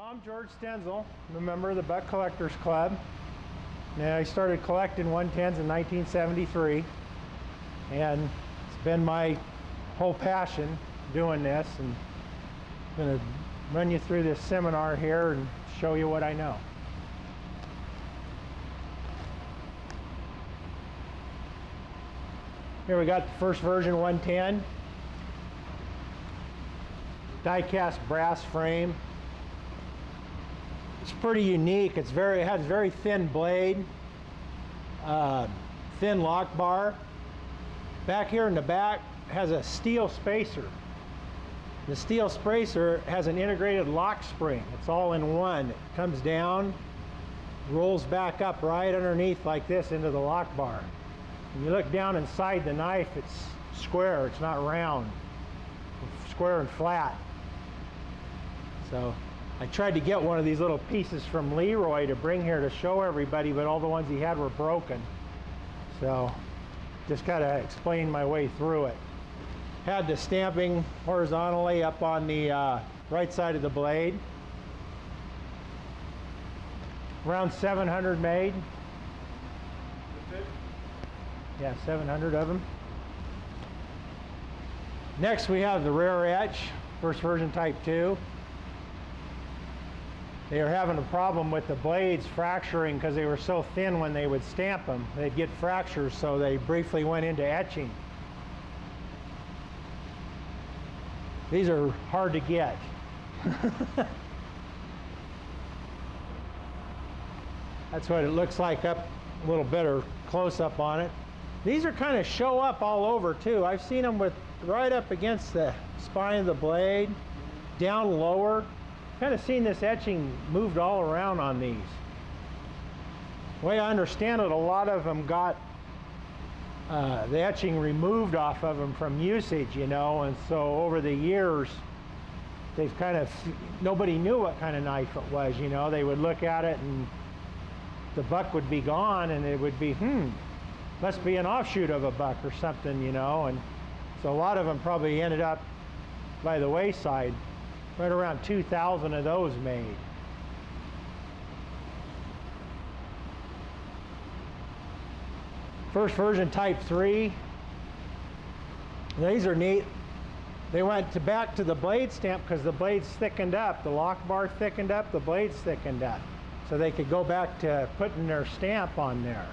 Well, I'm George Stinzel. I'm a member of the Buck Collectors Club. Now, I started collecting 110s in 1973, and it's been my whole passion doing this, and I'm going to run you through this seminar here and show you what I know. Here we got the first version 110, die-cast brass frame. It's pretty unique. It has very thin blade, thin lock bar. Back here in the back has a steel spacer. The steel spacer has an integrated lock spring. It's all in one. It comes down, rolls back up right underneath like this into the lock bar. When you look down inside the knife, it's square. It's not round. It's square and flat. So I tried to get one of these little pieces from Leroy to bring here to show everybody, but all the ones he had were broken. So just kind of explained my way through it. Had the stamping horizontally up on the right side of the blade. Around 700 made. Yeah, 700 of them. Next we have the rare etch, first version type 2. They were having a problem with the blades fracturing because they were so thin when they would stamp them. They'd get fractures, so they briefly went into etching. These are hard to get. That's what it looks like up a little better close up on it. These are kind of show up all over too. I've seen them with right up against the spine of the blade, down lower. Kind of seen this etching moved all around on these. The way I understand it, a lot of them got the etching removed off of them from usage, you know, and so over the years they've kind of, nobody knew what kind of knife it was, you know. They would look at it and the buck would be gone and it would be, must be an offshoot of a buck or something, you know, and so a lot of them probably ended up by the wayside. Right around 2,000 of those made. First version type 3. These are neat. They went back to the blade stamp because the blades thickened up. The lock bar thickened up, the blades thickened up. So they could go back to putting their stamp on there.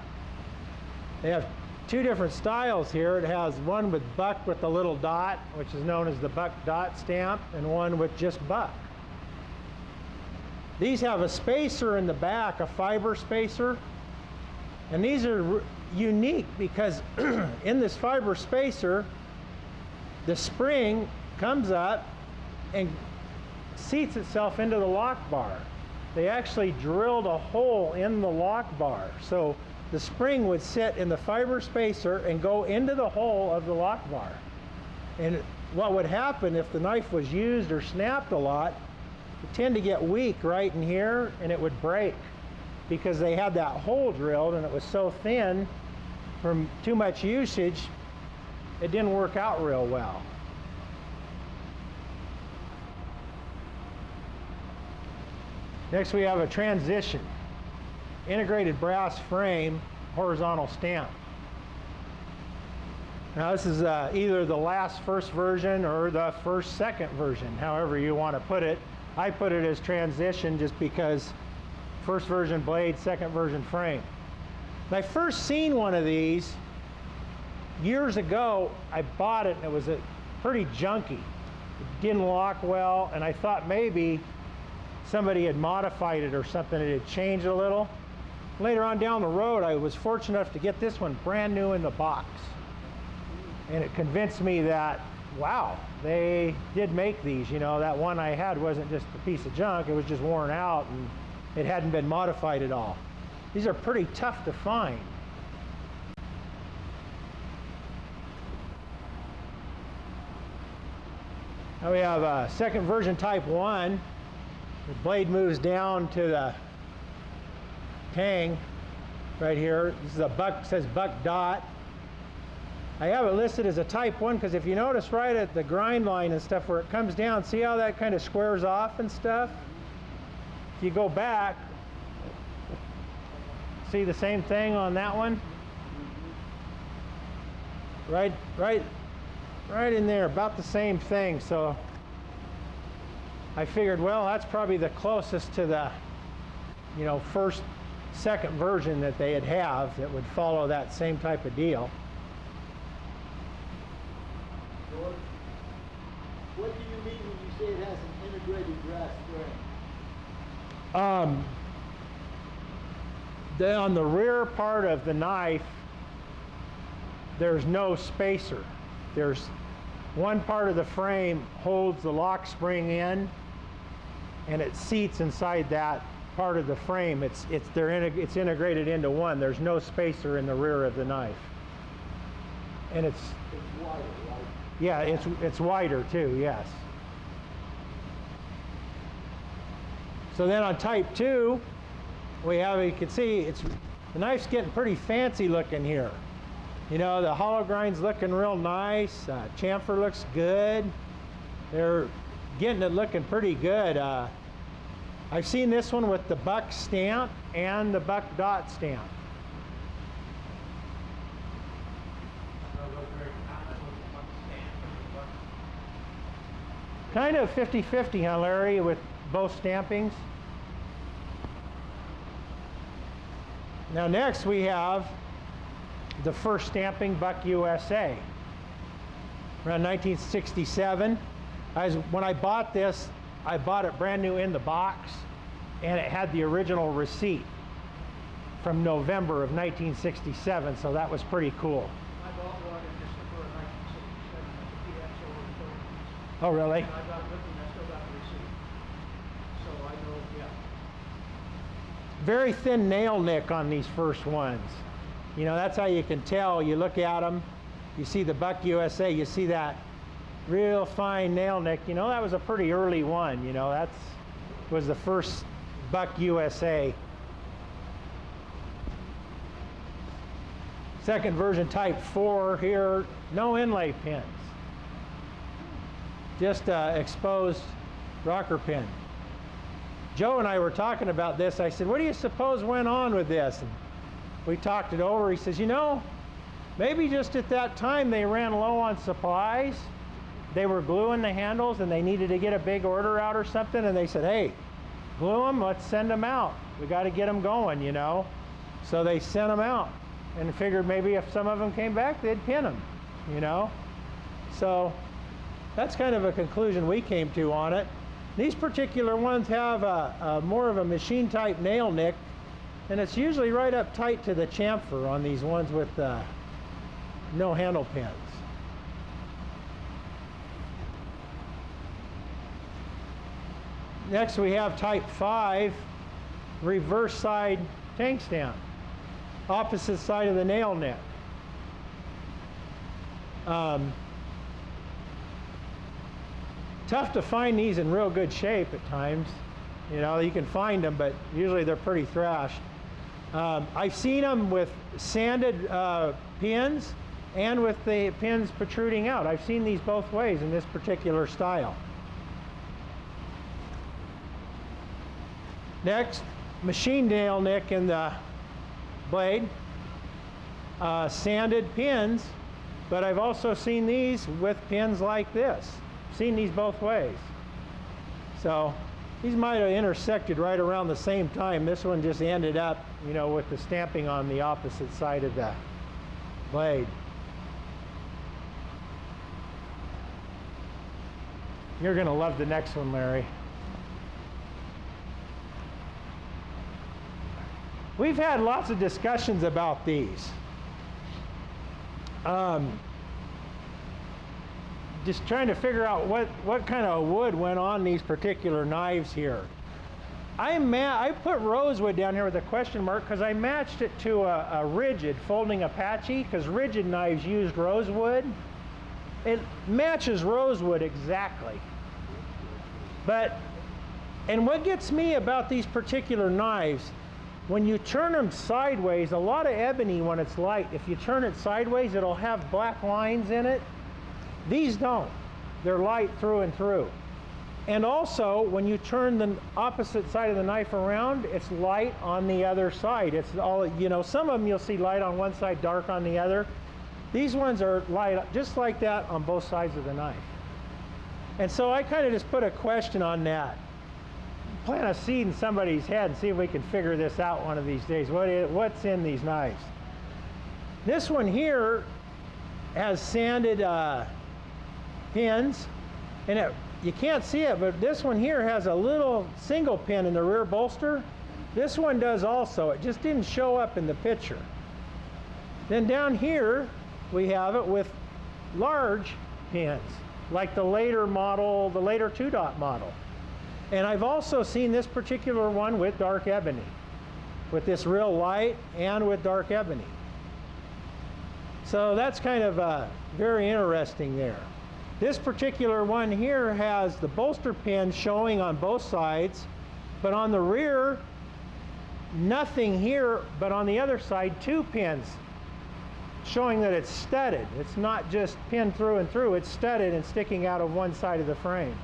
They have two different styles here. It has one with buck with a little dot, which is known as the buck dot stamp, and one with just buck. These have a spacer in the back, a fiber spacer, and these are unique because in this fiber spacer, the spring comes up and seats itself into the lock bar. They actually drilled a hole in the lock bar. So the spring would sit in the fiber spacer and go into the hole of the lock bar. And what would happen if the knife was used or snapped a lot, it would tend to get weak right in here and it would break because they had that hole drilled and it was so thin from too much usage, it didn't work out real well. Next we have a transition. Integrated brass frame, horizontal stamp. Now this is either the first version or the second version, however you want to put it. I put it as transition just because first version blade, second version frame. When I first seen one of these years ago, I bought it and it was pretty junky. It didn't lock well, and I thought maybe somebody had modified it or something. It had changed a little. Later on down the road, I was fortunate enough to get this one brand new in the box. And it convinced me that, wow, they did make these. You know, that one I had wasn't just a piece of junk, it was just worn out and it hadn't been modified at all. These are pretty tough to find. Now we have a second version type 1. The blade moves down to the tang right here. This is a buck, says buck dot. I have it listed as a type 1 because if you notice right at the grind line and stuff where it comes down, see how that kind of squares off and stuff? if you go back, see the same thing on that one? Right in there, about the same thing. So I figured, well, that's probably the closest to the, you know, second version that they'd have that would follow that same type of deal. George, what do you mean when you say it has an integrated brass spring? On the rear part of the knife, there's no spacer. There's one part of the frame holds the lock spring in, and it seats inside that part of the frame. It's integrated into one. There's no spacer in the rear of the knife, and it's wider, right? Yeah, it's wider too. Yes. So then on Type 2, we have, you can see, the knife's getting pretty fancy looking here. You know, the hollow grind's looking real nice. Chamfer looks good. They're getting it looking pretty good. I've seen this one with the buck stamp and the buck dot stamp. Kind of 50-50, huh, Larry, with both stampings? Now next we have the first stamping, Buck USA. Around 1967. When I bought this, I bought it brand new in the box, and it had the original receipt from November of 1967, so that was pretty cool. I bought one in December of 1967 at the PXO. Oh, really? And I got it with me, I still got the receipt. So I know, yeah. Very thin nail nick on these first ones. You know, that's how you can tell. You look at them, you see the Buck USA, you see that real fine nail nick. You know, that was a pretty early one. You know, that was the first Buck USA. Second version, Type 4 here, no inlay pins. Just exposed rocker pin. Joe and I were talking about this. I said, what do you suppose went on with this? And we talked it over. He says, you know, maybe just at that time they ran low on supplies. They were gluing the handles and they needed to get a big order out or something. And they said, hey, glue them, let's send them out. We got to get them going, you know. So they sent them out and figured maybe if some of them came back, they'd pin them, you know. So that's kind of a conclusion we came to on it. These particular ones have more of a machine type nail nick, and it's usually right up tight to the chamfer on these ones with no handle pins. Next we have Type 5, reverse side tank stamp, opposite side of the nail nick. Tough to find these in real good shape at times. You know, you can find them, but usually they're pretty thrashed. I've seen them with sanded pins and with the pins protruding out. I've seen these both ways in this particular style. Next, machine nail nick in the blade. Sanded pins, but I've also seen these with pins like this. Seen these both ways. So these might have intersected right around the same time. This one just ended up, you know, with the stamping on the opposite side of the blade. You're going to love the next one, Larry. We've had lots of discussions about these. Just trying to figure out what kind of wood went on these particular knives here. I put rosewood down here with a question mark because I matched it to a rigid folding Apache, because rigid knives used rosewood. It matches rosewood exactly. And what gets me about these particular knives, when you turn them sideways, a lot of ebony when it's light, if you turn it sideways, it'll have black lines in it. These don't. They're light through and through. And also, when you turn the opposite side of the knife around, it's light on the other side. It's all, you know, some of them you'll see light on one side, dark on the other. These ones are light just like that on both sides of the knife. And so I kind of just put a question on that. Plant a seed in somebody's head and see if we can figure this out one of these days. What's in these knives? This one here has sanded pins, and you can't see it, but this one here has a little single pin in the rear bolster. This one does also. It just didn't show up in the picture. Then down here, we have it with large pins, like the later model, the later 2-dot model. And I've also seen this particular one with dark ebony, with this real light and with dark ebony. So that's kind of very interesting there. This particular one here has the bolster pin showing on both sides, but on the rear, nothing here, but on the other side, 2 pins showing that it's studded. It's not just pinned through and through, it's studded and sticking out of one side of the frame.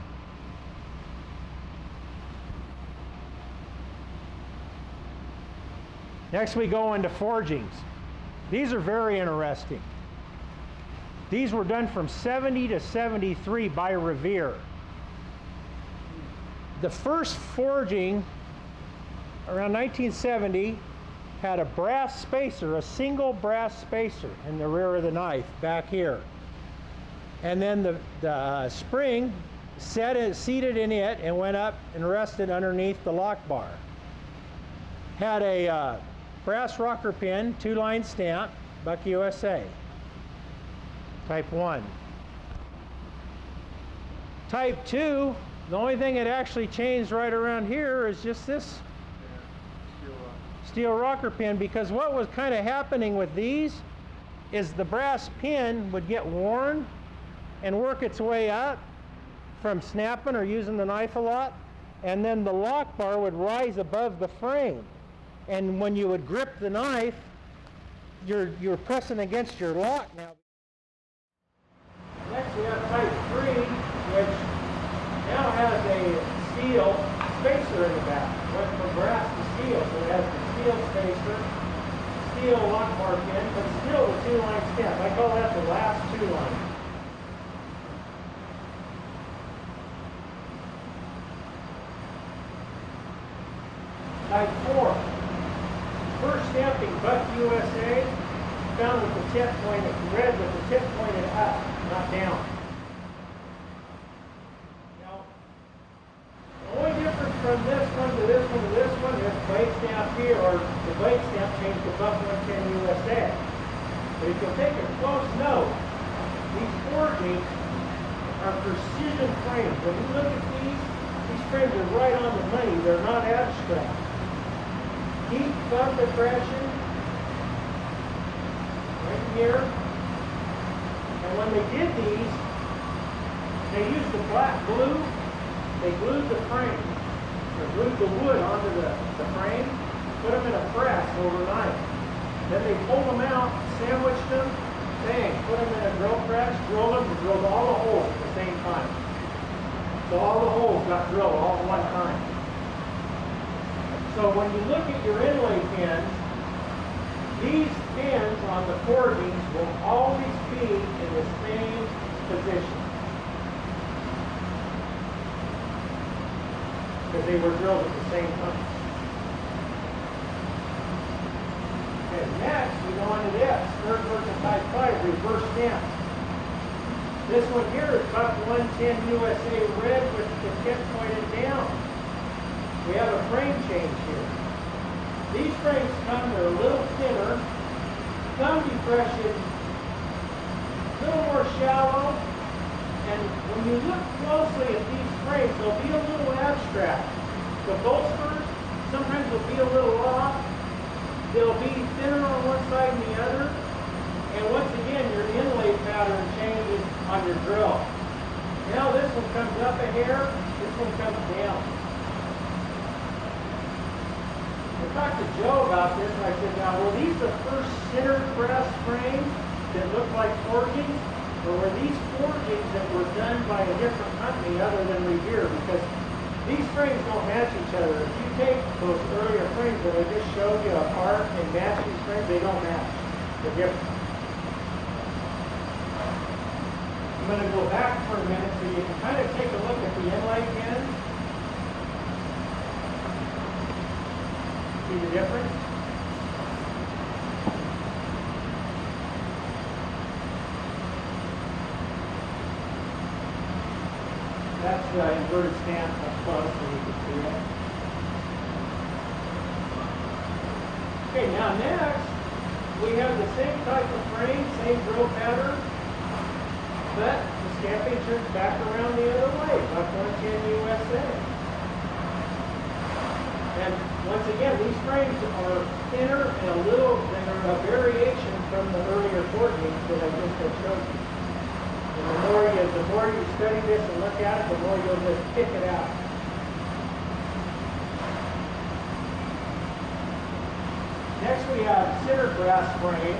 Next we go into forgings. These are very interesting. These were done from 70 to 73 by Revere. The first forging around 1970 had a brass spacer, a single brass spacer in the rear of the knife back here. And then the spring seated in it and went up and rested underneath the lock bar. Had a brass rocker pin, 2-line stamp, Buck USA. Type 1. Type 2, the only thing that actually changed right around here is just this steel rocker pin, because what was kind of happening with these is the brass pin would get worn and work its way up from snapping or using the knife a lot, and then the lock bar would rise above the frame. And when you would grip the knife, you're pressing against your lock now. Next we have type 3, which now has a steel spacer in the back. Went from brass to steel, so it has the steel spacer, steel lock bar pin, but still the 2-line stamp. I call that the last 2-line. Type 4. First stamping, Buck USA, found with the tip pointed red, with the tip pointed up, not down. Now, the only difference from this one to this one to this one is blade stamp here, or the blade stamp changed to Buck 110 USA. But if you'll take a close note, these forgings are precision frames. When you look at these frames are right on the money. They're not abstract. Deep thumb depression right here. And when they did these, they used the black glue. They glued the frame, or glued the wood onto the frame, put them in a press overnight. Then they pulled them out, sandwiched them, bang, put them in a drill press, drilled them, and drilled all the holes at the same time. So all the holes got drilled all at one time. So when you look at your inlay pins, these pins on the forgings will always be in the same position, because they were drilled at the same time. Okay, next we go into this, third version type 5, reverse stamp. This one here is Buck 110 USA red with the tip pointed down. We have a frame change here. These frames they're a little thinner, thumb depression a little more shallow, and when you look closely at these frames, they'll be a little abstract. The bolsters sometimes will be a little off. They'll be thinner on one side and the other. And once again, your inlay pattern changes on your drill. Now this one comes up a hair, this one comes down. I talked to Joe about this, and I said, now, were these the first center press frames that looked like forgings? or were these forgings that were done by a different company other than Revere? Because these frames don't match each other. If you take those earlier frames that I just showed you apart and match these frames, they don't match. They're different. I'm going to go back for a minute so you can kind of take a look at the inlay pins. See the difference? That's the inverted stamp up close so you can see it. Okay, now next, we have the same type of frame, same drill pattern, but the stamping turns back around the other way, Buck 110 USA. And once again, these frames are thinner and they're a variation from the earlier forgings that I just had showed you. And the more you study this and look at it, the more you'll just pick it out. Next we have center brass frame,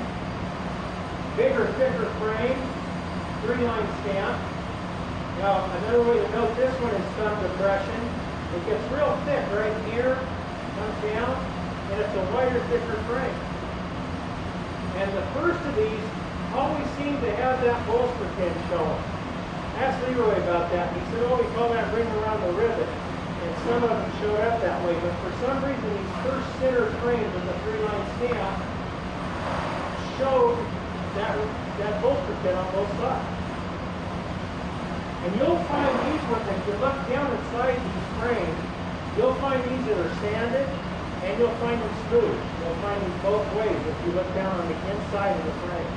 bigger, thicker frame, 3-line stamp. Now another way to note this one is thumb depression. It gets real thick right here, comes down, and it's a wider, thicker frame. And the first of these always seem to have that bolster pin showing. Asked Leroy about that, and he said, oh, we call that ring around the rivet. And some of them showed up that way, but for some reason these first center frames of the 3-line stamp showed that bolster pin on both sides. And you'll find these ones, if you look down inside these frames, you'll find these that are sanded, and you'll find them smooth. You'll find these both ways if you look down on the inside of the frame.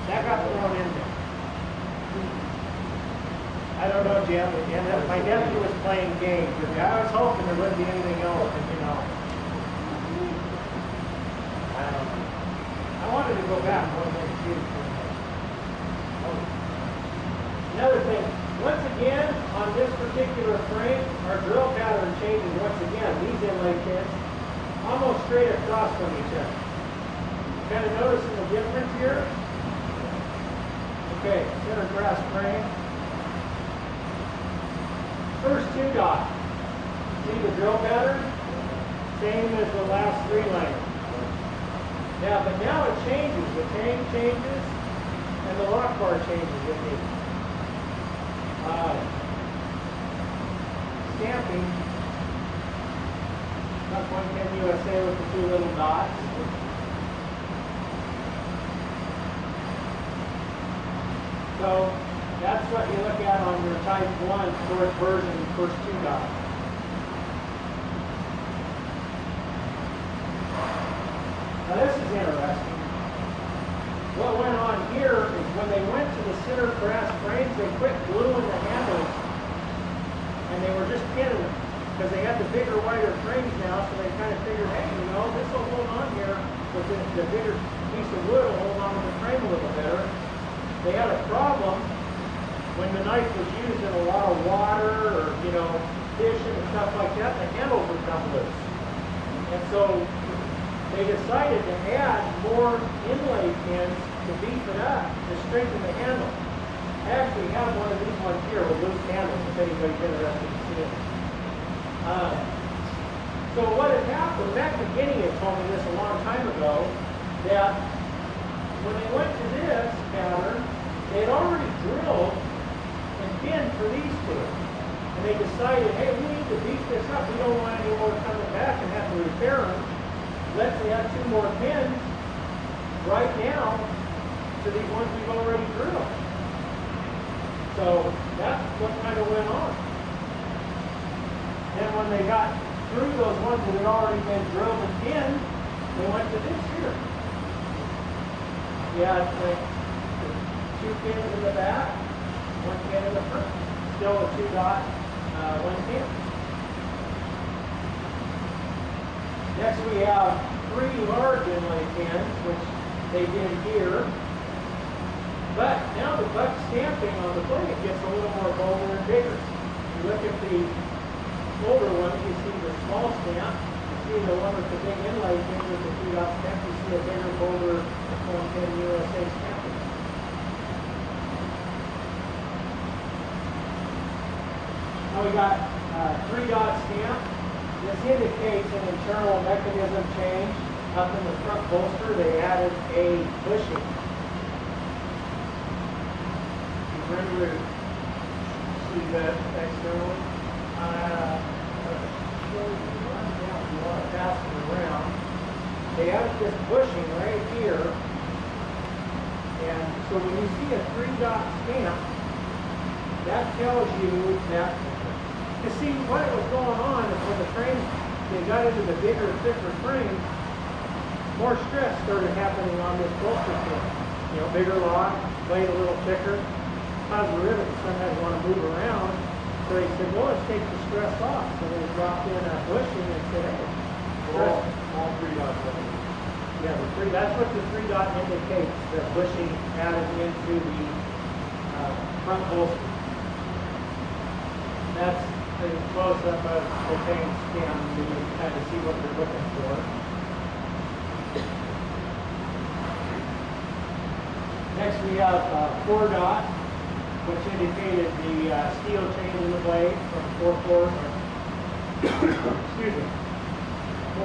That got thrown in there. I don't know, Jim. My nephew was playing games with me. I was hoping there wouldn't be anything else, and you know. I don't know. I wanted to go back one more too. Another thing, once again, on this particular frame, our drill pattern changes once again. These inlay pins almost straight across from each other. Kind of noticing the difference here? Okay, center brass frame. First 2 dots. See the drill pattern? Same as the last 3 lines. Now, but now it changes. The chain changes and the lock bar changes with these. Stamping. Buck 110 USA with the 2 little dots. So that's what you look at on your type 1 short version, first 2 dots. Now this is interesting. What went on here is when they went to the center brass frames, they quit gluing the handles and they were just pinning them because they had the bigger, wider frames now, so they kind of figured, hey, you know, this will hold on here with the bigger piece of wood will hold on to the frame a little better. They had a problem when the knife was used in a lot of water or, you know, fishing and stuff like that, the handles would come loose. And so they decided to add more inlay pins to beef it up, to strengthen the handle. I actually have one of these ones here with loose handles if anybody's interested in seeing it. So what had happened, Matt McGinney had told me this a long time ago, that when they went to this pattern, they had already drilled and pinned for these 2. And they decided, hey, we need to beef this up. We don't want any more coming back and have to repair them. Let's add 2 more pins right now to these ones we've already drilled. So that's what kind of went on. Then when they got through those ones that had already been drilled and pinned, they went to this here. Yeah, it's like 2 pins in the back, 1 pin in the front. Still a 2 dot, 1 pin. Next we have 3 large inlay pins, which they did here. But now the buck stamping on the blade gets a little more bolder and bigger. You look at the older one, you see the small stamp, see the one with the big inlay thing with the 2-dot stamp, you see a bigger, bolder 110 USA stamping. Now we got 3-dot stamp. This indicates an internal mechanism change. Up in the front bolster, they added a bushing. You remember see that externally? You want to pass it around. They added this bushing right here. And so when you see a 3-dot stamp, that tells you that, you see what was going on is when the frame, they got into the bigger, thicker frame, more stress started happening on this bolster pin. You know, bigger lock, blade a little thicker, cause the rivet sometimes want to move around. So they said, well, let's take the stress off. So they dropped in a bushing and said, hey, All 3 dots. yeah, that's what the 3-dot indicates, the bushing added into the front bolster. That's a close-up of the paint stem. You can kind of see what they're looking for. Next we have 4-dot, which indicated the steel change in the blade from 440, excuse me,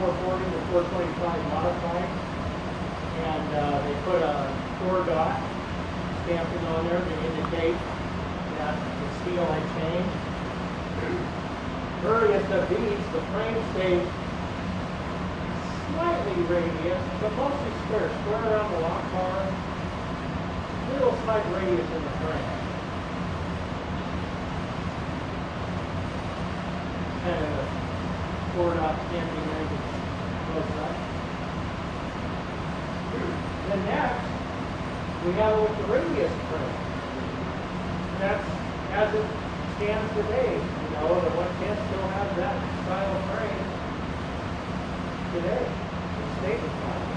440 to 425 modified. And they put a 4-dot stamping on there to indicate that the steel had changed. Earliest of these, the frame stayed slightly radius, but mostly square around the lock bar. Little slight radius in the frame. Kind of a 4-dot stamping radius close up. Then next, we have with the radius frame. That's as it stands today. You know, the 110 still has that style frame today. It's statement wise.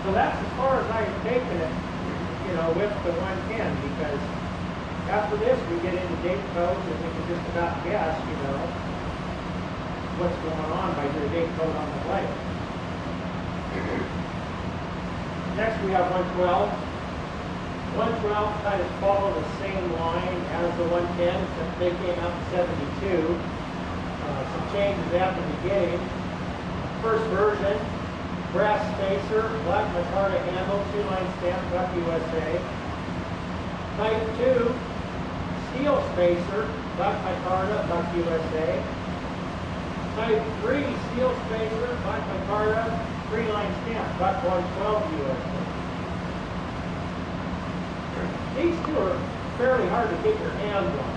So that's as far as I've taken it, you know, with the 110, because after this we get into date codes and we can just about guess, you know, what's going on by your date code on the blade. Next we have 112. 112 kind of follow the same line as the 110, except they came out in 72. Some changes at the beginning. First version, brass spacer, black micarta handle, 2-line stamp, Buck USA. Type 2, steel spacer, black micarta, Buck USA. Type 3, steel spacer, black micarta, 3-line stamp, Buck 112 USA. These two are fairly hard to get your hands on.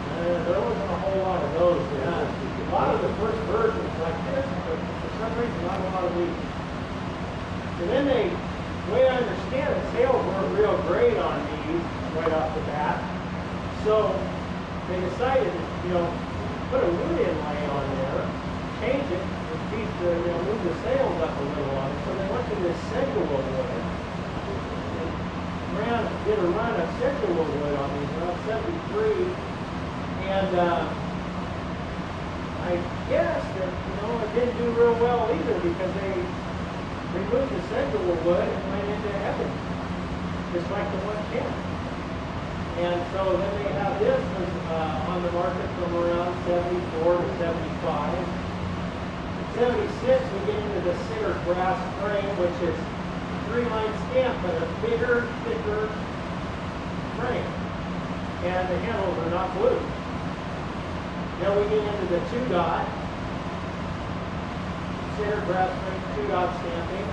There wasn't a whole lot of those there. A lot of the first versions like this, but for some reason not a lot of these. And then they, the way I understand it, sales weren't real great on these right off the bat. So they decided to, you know, put a wood inlay on there, change it, and keep the, you know, move the sales up a little on it. So they went to this Stinzel wood. Did a run of Stinzel wood on these around 73, and I guess that, you know, it didn't do real well either because they removed the Stinzel wood and went into ebony, just like the 110. And so then they have this on the market from around 74 to 75. At 76, we get into the center brass frame, which is 3-line stamp, but a bigger, thicker frame. And the handles are not blue. Then we get into the 2-dot. Center brass frame, 2-dot stamping.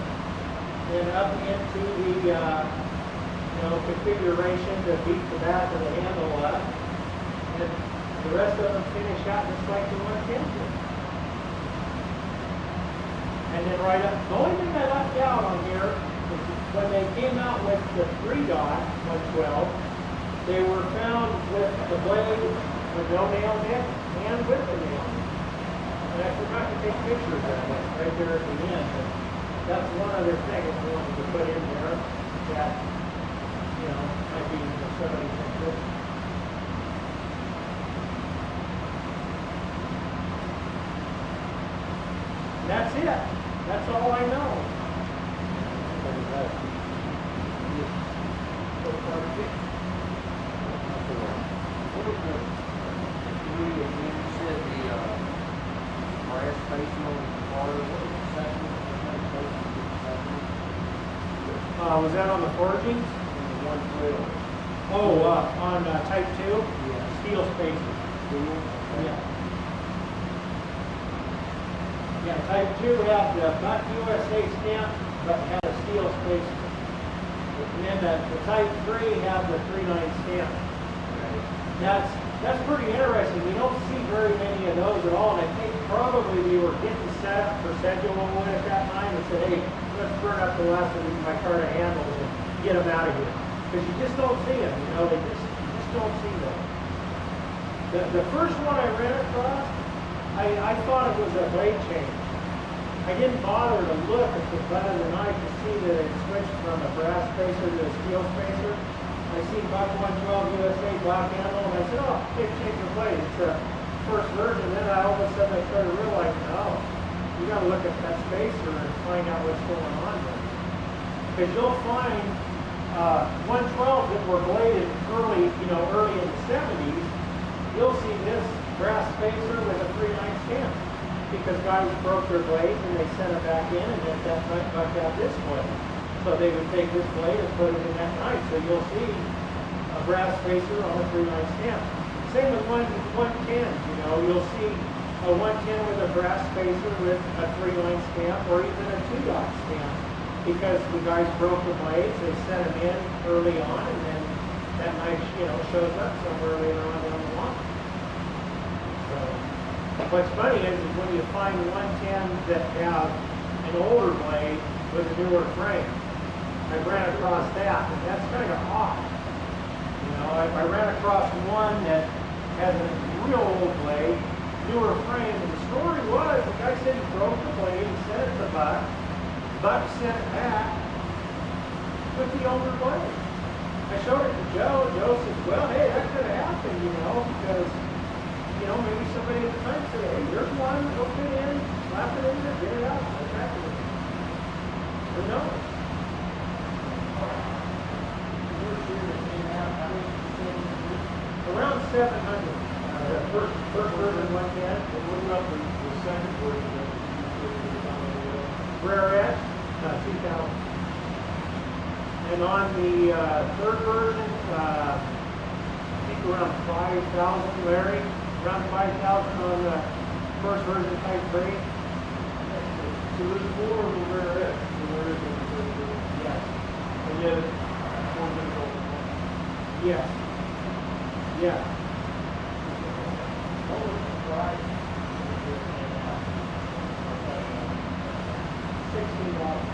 Then up into the you know, configuration to beat the back of the handle up. And the rest of them finish out just like the 110 did. And then right up, the only thing I left out on here is when they came out with the 3-dot 112, they were found with the blade with no nail head and with the nail. And I forgot to take pictures of that right there at the end. But that's one other thing I wanted to put in there that, you know, might be somebody can put. That's it. That's all I know. So far, okay. What was the three again? You said the brass spacing on the car. What was the second one? Was that on the forgings? The 112. Oh, on type 2? Yeah. Steel spacer. Steel? Yeah. Yeah, type 2 had the not USA stamp, but had a steel spacer. And then the type 3 had the 3/9 stamp. That's pretty interesting. We don't see very many of those at all, and I think probably we were getting set up for schedule one at that time and said, hey, let's burn up the last of these micarta handles and get them out of here. Because you just don't see them, you know, you just don't see them. The first one I ran across, I thought it was a blade change. I didn't bother to look at the butt of the knife to see that it switched from a brass spacer to a steel spacer. I seen Buck 112 USA black handle, and I said, oh, they've changed the blade. It's the first version. Then all of a sudden I started realizing, oh, you got to look at that spacer and find out what's going on there. Because you'll find 112s that were bladed early in the 70s, you'll see this brass spacer with a 3/9 stamp. Because guys broke their blades and they sent it back in and then that bucked out this blade. So they would take this blade and put it in that knife. So you'll see a brass spacer on a 3/9 stamp. Same with 110s, you'll see a 110 with a brass spacer with a 3/9 stamp or even a 2-dot stamp. Because the guys broke the blades, they sent them in early on, and then that knife, shows up somewhere later on down the line. So, what's funny is when you find 110s that have an older blade with a newer frame. I ran across that, and that's kind of odd. I ran across one that has a real old blade, newer frame, and the story was the guy said he broke the blade, he sent it to Buck. Buck sent it back with the older blade. I showed it to Joe. Joe said, well, hey, that could have happened, because, maybe somebody at the time said, hey, there's one, go fit in, slap it in there, get it out, go back to it. Who knows? Around 700. The first version 110. And what about the second version that you Rare Edge, 2000. And on the third version, I think around 5,000, Larry. Around 5,000 on the first version type 3. So there's more of a rare X than there is in the first version. Yes. And yet it's more difficult to find. Yes. Yeah. What was the price of this came out? $16.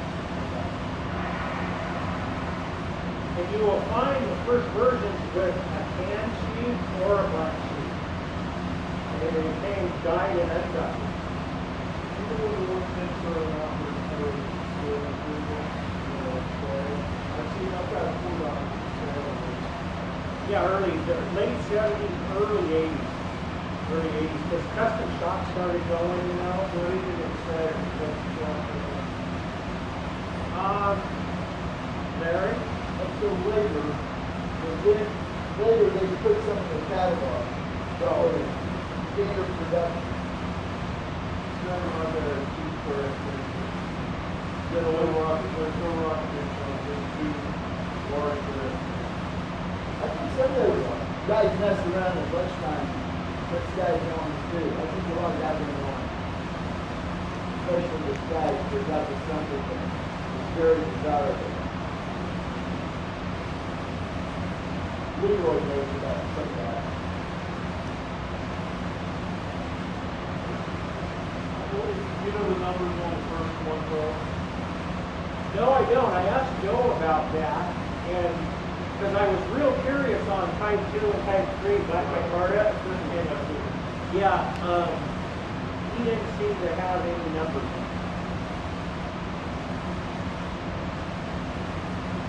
And you will find the first versions with a tan sheet or a black sheet. And they came dyed and undyed. Even though the ones that started out with still improvement, I've got a $4 sale. Yeah, late 70s, early 80s. Early 80s. Because custom shops started going, What do you expect with Larry? Up till later, they put some in the catalog. So, standard production. It's never not that a cheap press. There's no rock there's two large press. I think some of those guys mess around at lunchtime. Those guys on too. I think a lot of that going on. Especially with guys who got to something that is very desirable. Leroy knows about some of that. You know the numbers on the first 112? No, I don't. I asked Joe about that, and because I was real curious on type 2 and type 3 back my Carta. Yeah, he didn't seem to have any numbers.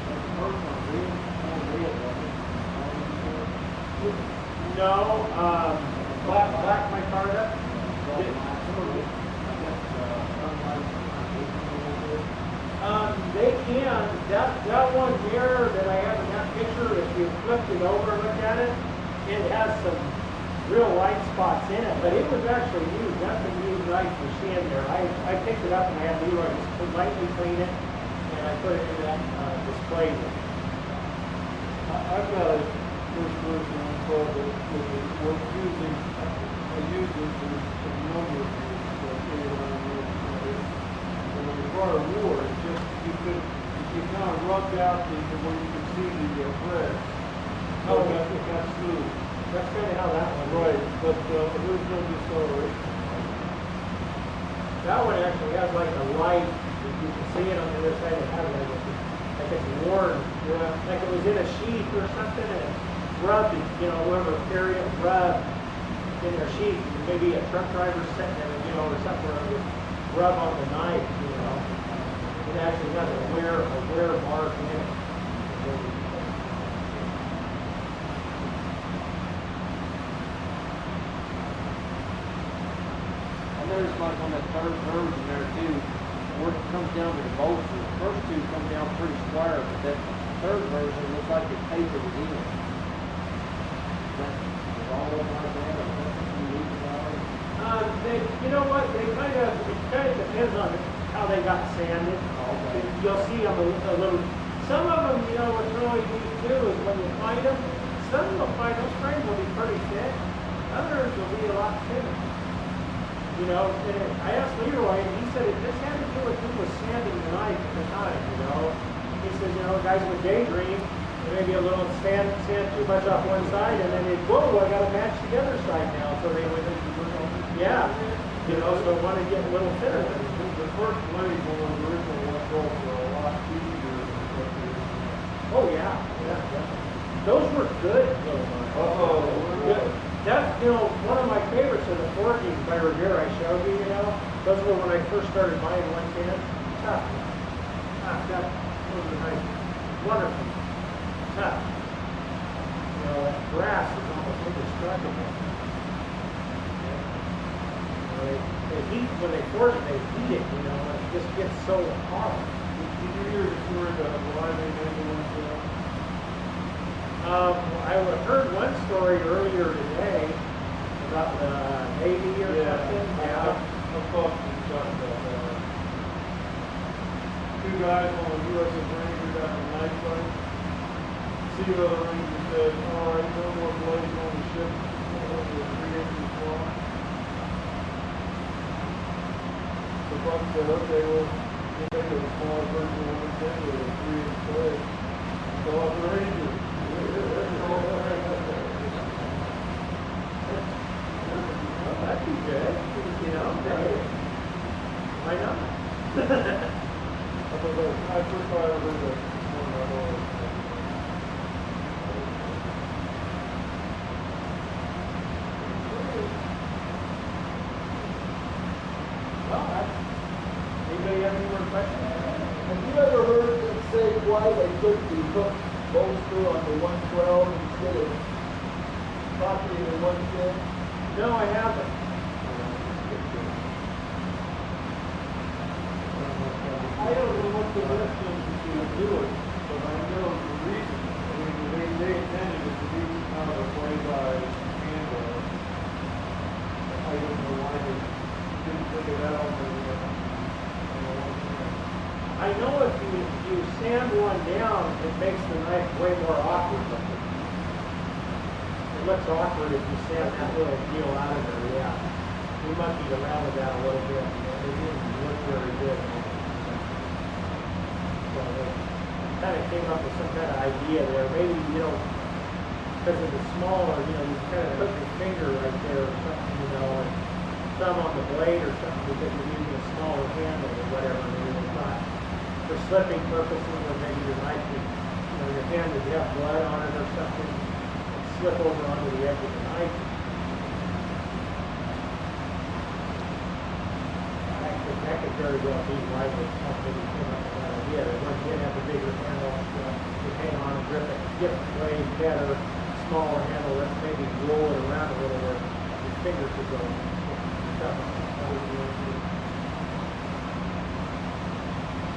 The first one, real, wasn't it? No, black my Carta. over and looked at it, it has some real light spots in it, but it was actually used. That's been used right for sand there. I picked it up and I had Leroy just lightly clean it, and I put it in that display. I've got a first version info that we're using, I use it for a number of years, so I get it on the and when you brought a war, it just, you kind of rubbed out where you could see the threads. Oh, it got smooth. That's kind of how that one Right, but there's no deceleration. That one actually has like a light. You can see it on the other side. It has like it's worn. Yeah. Like it was in a sheath or something and it rubbed, whoever carried it rubbed in their sheath. Maybe a truck driver sitting there, or something where it would rub on the knife, It actually has a wear mark in it. I noticed like on that third version there too, where it comes down to the bolts, the first two come down pretty square, but that third version looks like it tapered it in. Is all of them like that, or something unique about it? You know what? It kind of depends on how they got sanded. Okay. You'll see them a little. Some of them, what's really neat too is when you find them, some you'll find those frames will be pretty thick. Others will be a lot thinner. And I asked Leroy, and he said it just had to do with who was sanding the knife at the time. He says, guys would daydream, maybe a little sand too much off one side, and then they'd, whoa, I got to match the other side now. So they would, yeah, so want to get a little thinner. The first blade on the original one broke were a lot easier than what they are. Oh yeah. Those were good little knives. Uh-oh. That's, one of my favorites are the forgings by Revere I showed you, Those were when I first started buying 110. Tough. Those are nice. Wonderful. Tough. That brass is almost indestructible. They heat, when they forge it, they heat it, and it just gets so hot. Did you hear the story about why they made the ones? I heard one story earlier today about the Navy or something. Yeah. I'm talking about that. Two guys on a USS Ranger got in a knife fight. Sea Level Ranger said, all right, no more blades on the ship. Only 3 inches long. So Buck said, okay, well, we'll make a smaller version of 110 with a 3-inch blade. So off the Ranger. Well, that'd be good. Why not? I first thought I ever heard that this morning. I know Well, anybody have any more questions? Have you ever heard them say why they took the hook bolster on the 112 instead of properly the 110? No, I haven't. I don't know what the rest of them to do it, but I know the reason. I mean, they intended it to be kind of a play-by-hand. I don't know why they didn't take it out on the 110. I know if you sand one down, it makes the knife way more awkward looking. It looks awkward if you sand that little deal out of there, yeah. We monkeyed around with that a little bit, and it didn't look very good. So they kind of came up with some kind of idea there. Maybe, because of the smaller, you kind of put your finger right there or something, and thumb on the blade or something because you're using a smaller handle or whatever. Maybe they thought for slipping purposes, or maybe your knife would, your hand would have blood on it or something, and slip over onto the edge of the knife. That could very well be why they maybe came up with that idea. They want to have a bigger handle to hang on and grip it, different way, better, smaller handle, let's maybe roll it around a little where your finger could go.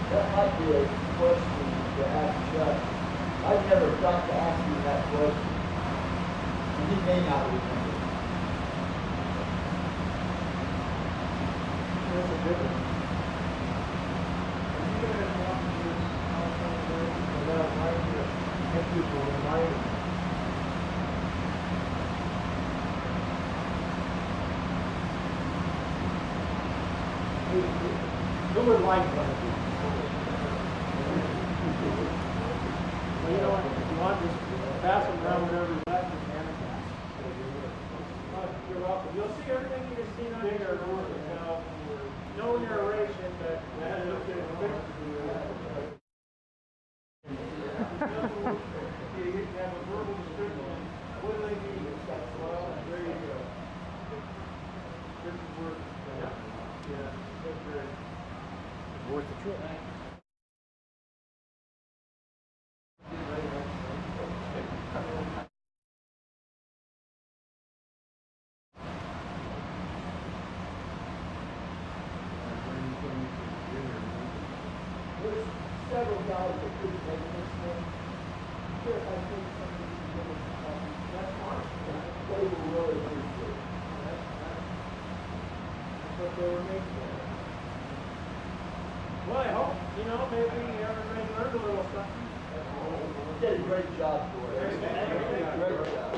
That might be a question to ask Chuck. I've never got to ask you that question. And he may not remember. That's a difference. Are you guys want to use outside words without writing to get people reminded? Who would like one of these? Well, you know what, if you want, just pass them around whenever you like, you can pass. You're welcome. You'll see everything you've seen on here. No narration, but that's okay. You have a verbal description. What do they need? Well, there you go. This is worth it. Yeah, that's great. Worth the trip. There's several guys that couldn't make this thing. Sure, if I think somebody can give us a copy, that's fine. They will really appreciate it. That's what they were made for. Well, I hope, maybe everybody learned a little something. You did a great job for it. Thank you. Great job.